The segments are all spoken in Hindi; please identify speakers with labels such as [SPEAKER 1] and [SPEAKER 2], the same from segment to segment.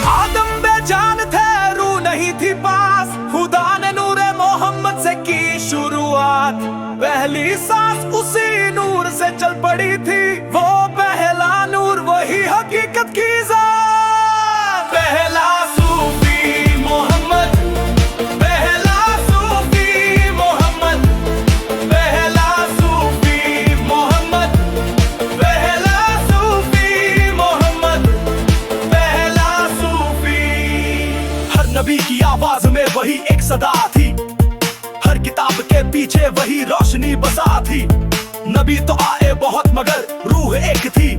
[SPEAKER 1] आदम बेजान थे, रूह नहीं थी पास, खुदा ने नूरे मोहम्मद से की शुरुआत। पहली सांस उसी नूर से चल पड़ी थी, वो पहला नूर वही हकीकत की ज़ात। पहला सूफी मोहम्मद, पहला सूफी मोहम्मद, पहला सूफी मोहम्मद, पहला सूफी मोहम्मद, पहला सूफी। हर नबी की आवाज में वही एक सदा थी, हर किताब के पीछे वही रोशनी बसा थी। नबी तो आए बहुत मगर रूह एक थी,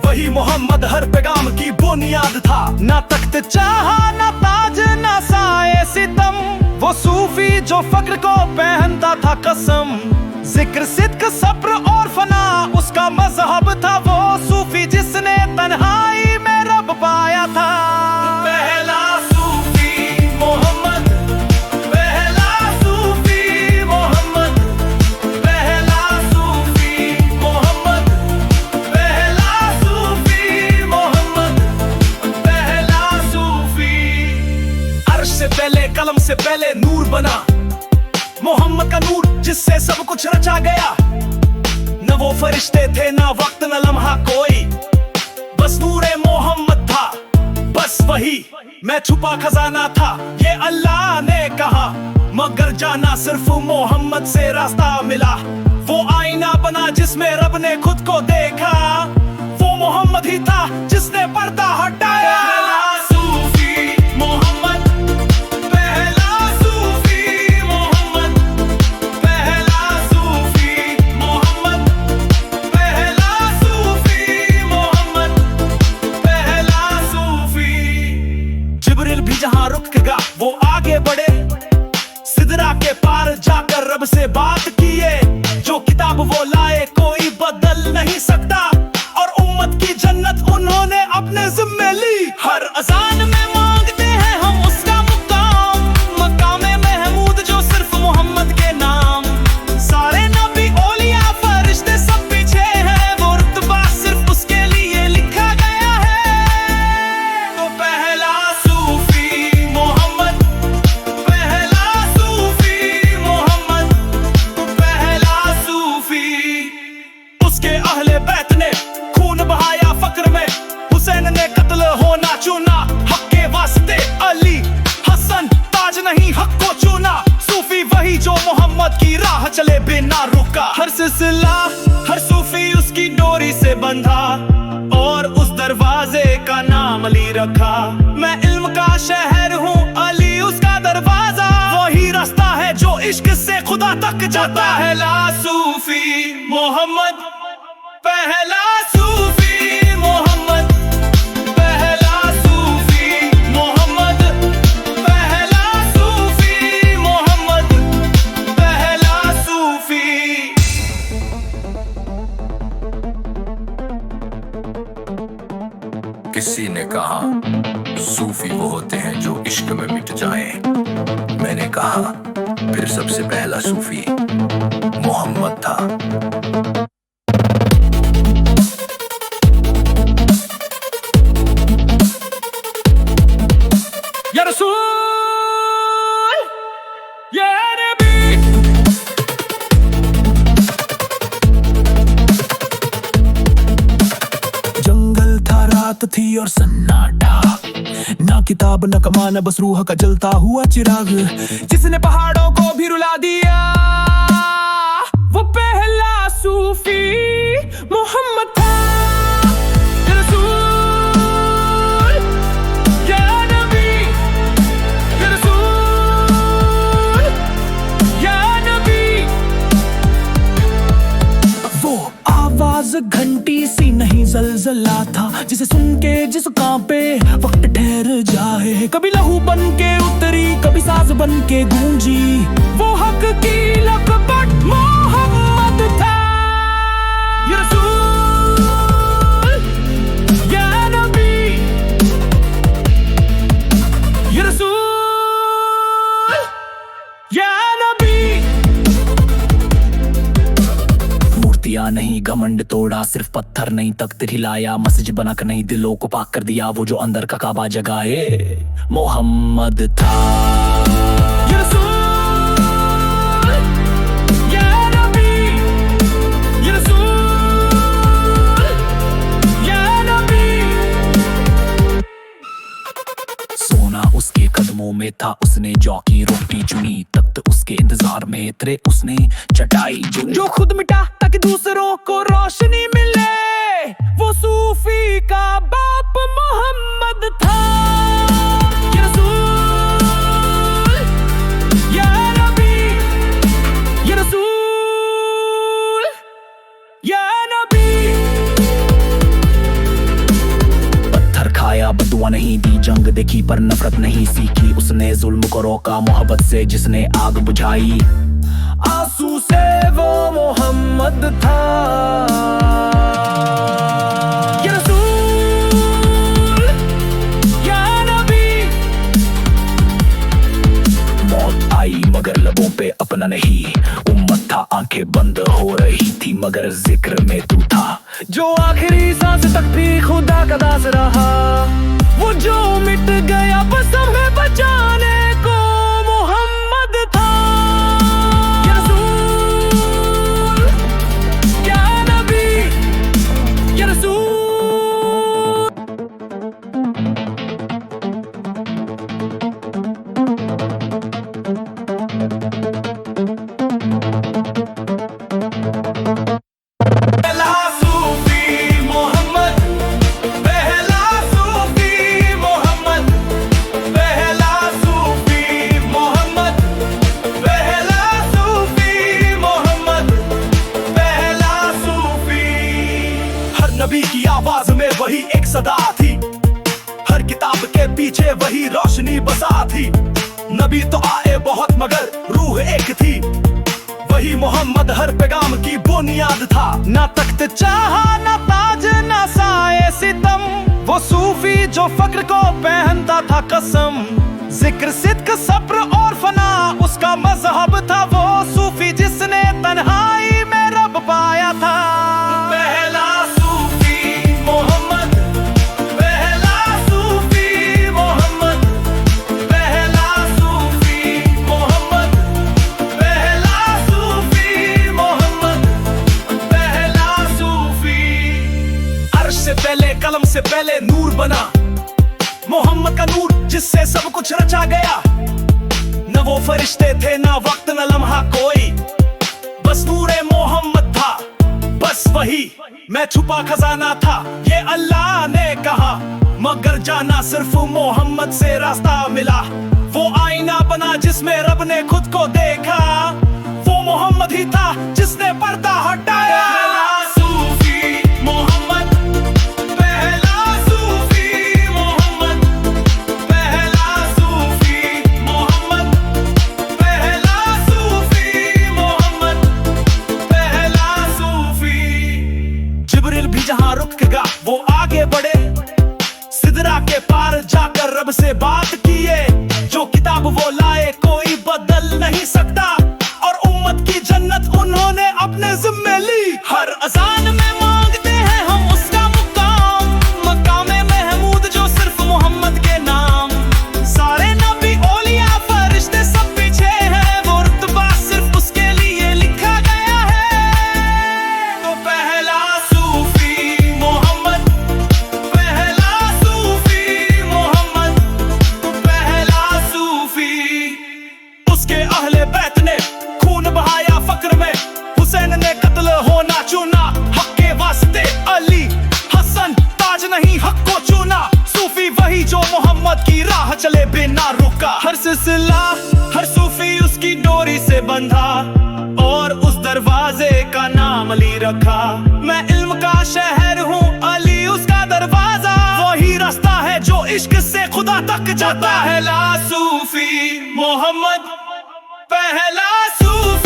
[SPEAKER 1] वही मोहम्मद हर पैगाम की बुनियाद था। ना तख्त चाहा ना ताज ना साए सितम, वो सूफी जो फक्र को पहनता था कसम। जिक्र सिद्क सब्र और फना उसका मजहब था, वो सूफी जिसने तन्हाई में रब पाया था। पहला सूफी मोहम्मद, पहला सूफी मोहम्मद, पहला सूफी मोहम्मद, पहला सूफी मोहम्मद, पहला सूफी। अर्श से पहले कलम से पहले नूर बना, मोहम्मद का नूर जिससे सब कुछ रचा गया। न वो फरिश्ते थे ना वक्त न लम्हा कोई, बस नूरे मोहम्मद था, बस वही मैं छुपा खजाना था। ये अल्लाह ने कहा मगर जाना सिर्फ मोहम्मद से रास्ता मिला। वो आईना बना जिसमें रब ने खुद को देखा, वो मोहम्मद ही था जिसने पर्दा हटाया। पहला सूफी मोहम्मद, पहला सूफी मोहम्मद, पहला सूफी मोहम्मद, पहला सूफी मोहम्मद, पहला सूफी। जिब्रील भी जहां रुक गया वो आगे बढ़े, सिदरा के पार जाकर रब से बात किए। जो किताब वो लाए कोई बदल नहीं सकता, और उम्मत की जन्नत उन्होंने अपने जिम्मे ली। हर अजान में मांगते हैं हम उसका मुकाम, मकामे महमूद जो सिर्फ मोहम्मद के नाम। सारे नबी औलिया फरिश्ते सब पीछे हैं, वो रुतबा सिर्फ उसके लिए लिखा गया है। तो पहला सूफी मोहम्मद, पहला सूफी मोहम्मद, पहला सूफी। उसके अहले बैत ने खून बहाया फक्र में, हुसैन ने कत्ल होना चुना हक के वास्ते। अली हसन ताज नहीं हक को चुना, सूफी वही जो मोहम्मद की राह चले बिना रुका। हर सिलसिला हर सूफी उसकी डोरी से बंधा, और उस दरवाजे का नाम अली रखा। मैं इल्म का शहर हूँ, अली उसका दरवाजा, वही रास्ता है जो इश्क से खुदा तक जाता है। पहला सूफी मोहम्मद, पहला सूफी मोहम्मद, पहला सूफी मोहम्मद, पहला सूफी मोहम्मद, पहला सूफी।
[SPEAKER 2] किसी ने कहा सूफी वो होते हैं जो इश्क में मिट जाएं। मैंने कहा फिर सबसे पहला सूफी मोहम्मद था।
[SPEAKER 1] या रसूल, या नबी। जंगल था, रात थी और सन्नाटा, ना किताब न कमान बस रूह का जलता हुआ चिराग। जिसने पहाड़ों को भी रुला दिया, वो पहला सूफी मोहम्मद था। या रसूल, या नबी, या रसूल, या नबी। वो आवाज घंटी सी नहीं जलजला था, जिसे सुन के जिस कांपे वक्त ठहर जाए। कभी लहू बन के उतरी, कभी साज बन के गूंजी, वो हक की लपट मोहम्मद था। या रसूल, या नबी, या रसूल, या नबी।
[SPEAKER 3] दिया नहीं घमंड तोड़ा, सिर्फ पत्थर नहीं तख्त हिलाया, मस्जिद बनाकर नहीं दिलों को पाक कर दिया, वो जो अंदर का काबा जगाए मोहम्मद था।
[SPEAKER 1] या रसूल, या नबी, या रसूल, या नबी।
[SPEAKER 3] सोना उसके कदमों में था, उसने जौ की रोटी चुनी, तख्त उसके इंतजार में तेरे उसने चटाई चुनी।
[SPEAKER 1] जो खुद मिटा ताकि दूसरों को रोशनी मिले, वो सूफी का बाप मोहम्मद था। या रसूल, या नबी, या रसूल, या नबी।
[SPEAKER 3] पत्थर खाया बदुआ नहीं दी, जंग देखी पर नफरत नहीं सीखी, उसने जुल्म को रोका मोहब्बत से जिसने आग बुझाई।
[SPEAKER 1] आंसू से वो मोहम्मद था। या रसूल, या नबी।
[SPEAKER 3] मौत आई मगर लबों पे अपना नहीं, उम्मत था आंखें बंद हो रही थी मगर जिक्र में तू था।
[SPEAKER 1] जो आखिरी सांस तक भी खुदा का दास रहा, वो जो मिट गया बस हमें बचाने को मोहम्मद था। या रसूल, या नबी, या रसूल। पहला सूफी मोहम्मद, पहला सूफी मोहम्मद, पहला सूफी मोहम्मद, पहला सूफी मोहम्मद, पहला सूफी। हर नबी की आवाज में वही एक सदा थी, हर किताब के पीछे वही रोशनी बसा थी। नबी तो आए बहुत मगर रूह एक थी, वही मोहम्मद हर पैगाम की बुनियाद था। ना तख्त चाहा ना ताज ना साए सितम, वो सूफी जो फक्र को पहनता था कसम। जिक्र सिद्क सब्र और फना उसका मजहब था, वो सूफी जिसने तन्हाई में रब पाया था। पहला सूफी मोहम्मद, पहला सूफी मोहम्मद, पहला सूफी मोहम्मद, पहला सूफी मोहम्मद, पहला सूफी। अर्श से पहले कलम से पहले नूर बना, मोहम्मद का नूर जिससे सब कुछ रचा गया। न वो फरिश्ते थे ना वक्त न लम्हा कोई, बस नूरे मोहम्मद था, बस वही मैं छुपा खजाना था। ये अल्लाह ने कहा मगर जाना सिर्फ मोहम्मद से रास्ता मिला। वो आईना बना जिसमें रब ने खुद को देखा, वो मोहम्मद ही था जिसने पर्दा हटाया। पहला सूफी मोहम्मद, पहला सूफी मोहम्मद, पहला सूफी मोहम्मद, पहला सूफी मोहम्मद, पहला सूफी। जिब्रील भी जहां रुक गया वो आगे बढ़े, सिदरा के पार जाकर रब से बात किए। जो किताब वो लाए कोई बदल नहीं सकता, और उम्मत की जन्नत उन्होंने अपने जिम्मे ली। हर अजान में मांगते हैं हम उसका मुकाम, मकामे महमूद जो सिर्फ मोहम्मद के नाम। सारे नबी औलिया फरिश्ते सब पीछे हैं, वो रुतबा सिर्फ उसके लिए लिखा गया है। तो पहला सूफी मोहम्मद, पहला सूफी मोहम्मद, पहला सूफी। उसके अहले बैत ने खून बहाया फक्र में, हुसैन ने कत्ल होना चुना हक के वास्ते। अली हसन ताज नहीं हक को चुना, सूफी वही जो मोहम्मद की राह चले बिना रुका। हर सिलसिला हर सूफी उसकी डोरी से बंधा, और उस दरवाजे का नाम अली रखा। मैं इल्म का शहर हूँ अली उसका दरवाजा, वही रास्ता है जो इश्क से खुदा तक जाता है। पहला सूफी मोहम्मद, पहला सूफी